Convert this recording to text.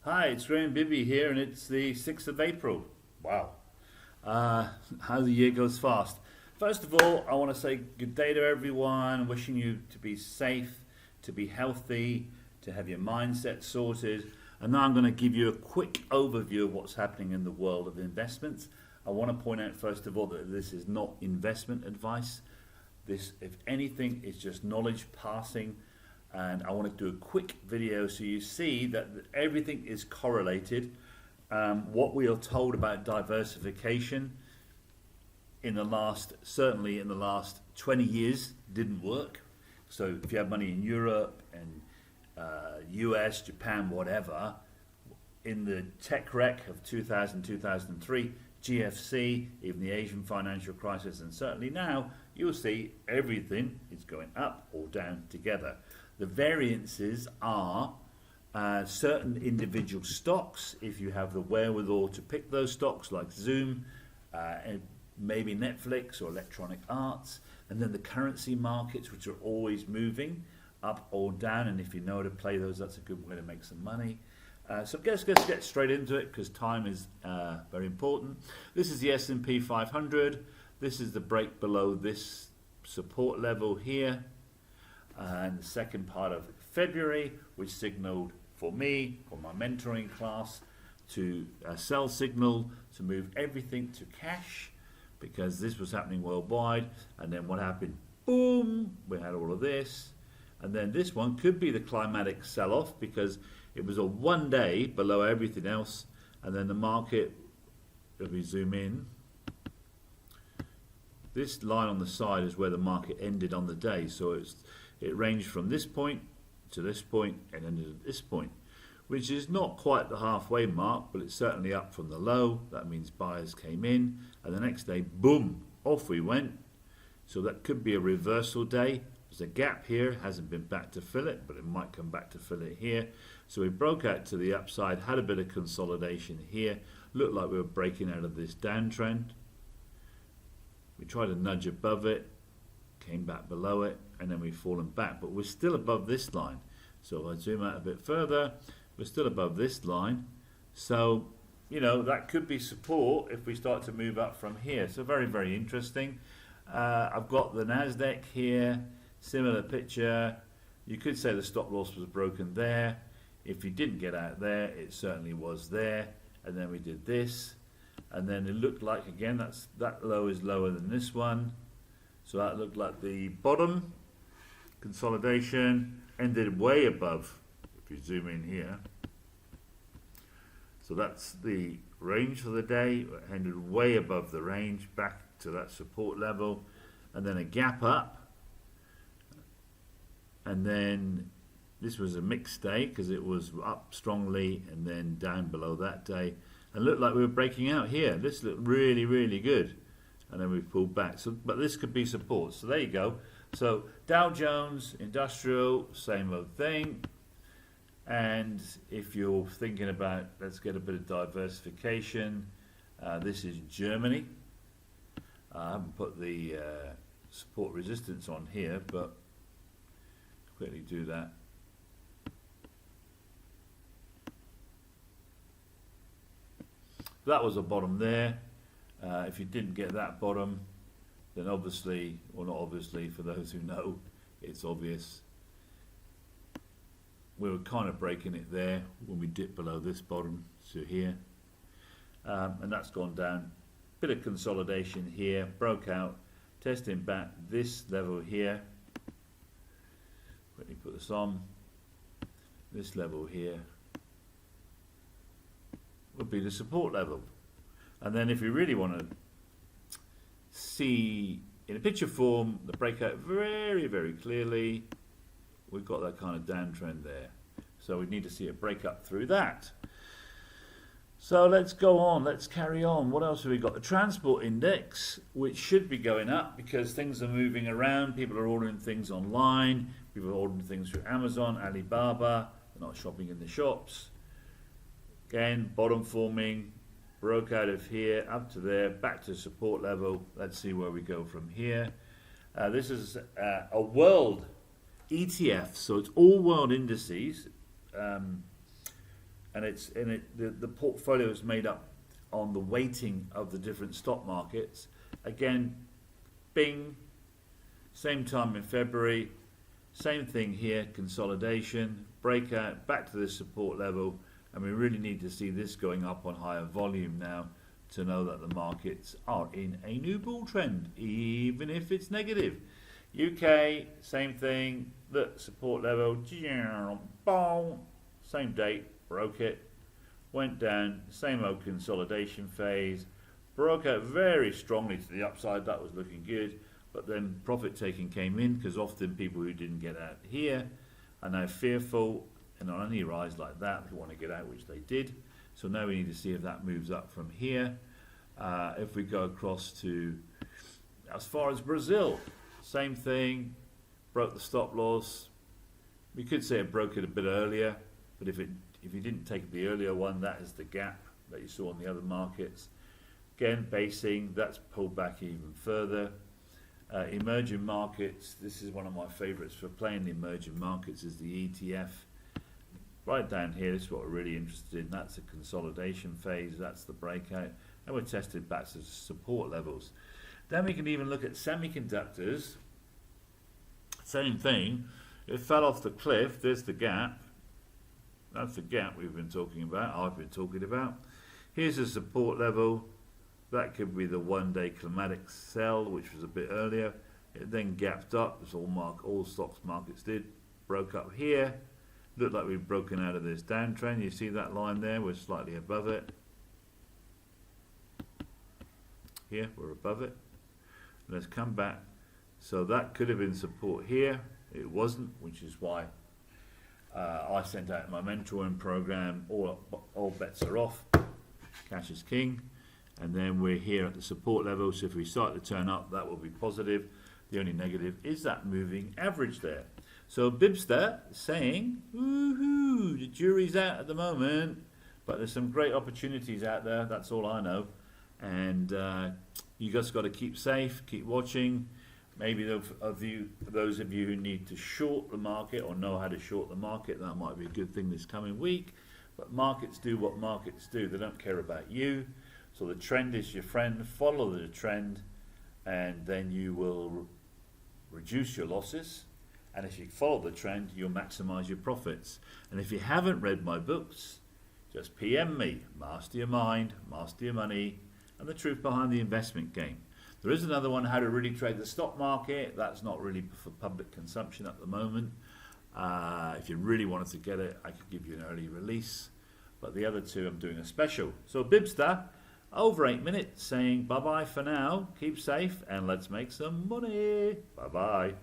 Hi, it's Graham Bibby here, and it's the 6th of April. Wow. How the year goes fast. First of all, I want to say good day to everyone, wishing you to be safe, to be healthy, to have your mindset sorted. And now I'm going to give you a quick overview of what's happening in the world of investments. I want to point out, first of all, that this is not investment advice. This, if anything, is just knowledge passing. And I want to do a quick video so you see that everything is correlated. What we are told about diversification certainly in the last 20 years didn't work. So if you have money in Europe and US, Japan, whatever, in the tech wreck of 2000, 2003, GFC, even the Asian financial crisis, and certainly now, you'll see everything is going up or down together. The variances are certain individual stocks, if you have the wherewithal to pick those stocks, like Zoom, and maybe Netflix or Electronic Arts, and then the currency markets, which are always moving up or down, and if you know how to play those, that's a good way to make some money. So let's get straight into it, because time is very important. This is the S&P 500. This is the break below this support level here. And the second part of February, which signaled for me, for my mentoring class, to sell signal, to move everything to cash, because this was happening worldwide. And then what happened? Boom! We had all of this. And then this one could be the climatic sell-off, because it was a 1 day below everything else. And then the market, if we zoom in, this line on the side is where the market ended on the day. So it ranged from this point to this point and ended at this point, which is not quite the halfway mark, but it's certainly up from the low. That means buyers came in, and the next day, boom, off we went. So that could be a reversal day. There's a gap here, hasn't been back to fill it, but it might come back to fill it here. So we broke out to the upside, had a bit of consolidation here, looked like we were breaking out of this downtrend. We tried to nudge above it, came back below it, and then we've fallen back, but we're still above this line. So if I zoom out a bit further, we're still above this line. So, you know, that could be support if we start to move up from here. So very, very interesting. I've got the NASDAQ here, similar picture. You could say the stop loss was broken there. If you didn't get out there, it certainly was there. And then we did this. And then it looked like, again, that low is lower than this one. So that looked like the bottom. Consolidation ended way above, if you zoom in here. So that's the range for the day. It ended way above the range, back to that support level. And then a gap up. And then this was a mixed day, because it was up strongly and then down below that day. And looked like we were breaking out here. This looked really, really good. And then we pulled back. So, but this could be support. So there you go. So Dow Jones, industrial, same old thing. And if you're thinking about, let's get a bit of diversification, this is Germany. I haven't put the support resistance on here, but quickly do that. That was a bottom there. If you didn't get that bottom, then obviously, or not obviously, for those who know, it's obvious. We were kind of breaking it there when we dipped below this bottom to here. And that's gone down. Bit of consolidation here, broke out, testing back this level here. Quickly put this on. This level here would be the support level. And then if you really want to see in a picture form the breakout very, very clearly, we've got that kind of downtrend there. So we need to see a break up through that. So let's go on, let's carry on. What else have we got? The transport index, which should be going up because things are moving around. People are ordering things online. People are ordering things through Amazon, Alibaba. They're not shopping in the shops. Again, bottom forming, broke out of here, up to there, back to support level. Let's see where we go from here. This is a world ETF, so it's all world indices. and the portfolio is made up on the weighting of the different stock markets. Again, bing, same time in February, same thing here, consolidation, breakout, back to the support level, and we really need to see this going up on higher volume now to know that the markets are in a new bull trend, even if it's negative. UK, same thing, the support level, same date, broke it, went down, same old consolidation phase, broke out very strongly to the upside, that was looking good, but then profit taking came in because often people who didn't get out here are now fearful, and on any rise like that, they want to get out, which they did. So now we need to see if that moves up from here. If we go across to as far as Brazil, same thing, broke the stop loss. We could say it broke it a bit earlier, but if you didn't take the earlier one, that is the gap that you saw on the other markets. Again, basing, that's pulled back even further. Emerging markets, this is one of my favorites for playing the emerging markets, is the ETF. Right down here, this is what we're really interested in. That's the consolidation phase, that's the breakout, and we're tested back to support levels. Then we can even look at semiconductors. Same thing, it fell off the cliff, there's the gap. That's the gap we've been talking about, I've been talking about. Here's the support level. That could be the one-day climatic sell, which was a bit earlier. It then gapped up, as all stocks markets did. Broke up here. Looked like we've broken out of this downtrend. You see that line there? We're slightly above it. Here, we're above it. Let's come back. So that could have been support here. It wasn't, which is why I sent out my mentoring program. All bets are off. Cash is king. And then we're here at the support level, so if we start to turn up, that will be positive. The only negative is that moving average there. So Bibster saying, woohoo, the jury's out at the moment, but there's some great opportunities out there, that's all I know. And you just got to keep safe, keep watching. Maybe those of you who need to short the market or know how to short the market, that might be a good thing this coming week. But markets do what markets do, they don't care about you. So the trend is your friend, follow the trend, and then you will reduce your losses. And if you follow the trend, you'll maximize your profits. And if you haven't read my books, just PM me, Master Your Mind, Master Your Money, and the Truth Behind the Investment Game. There is another one, How to Really Trade the Stock Market. That's not really for public consumption at the moment. If you really wanted to get it, I could give you an early release. But the other two, I'm doing a special. So Bibster, over 8 minutes, saying bye-bye for now, keep safe, and let's make some money. Bye-bye.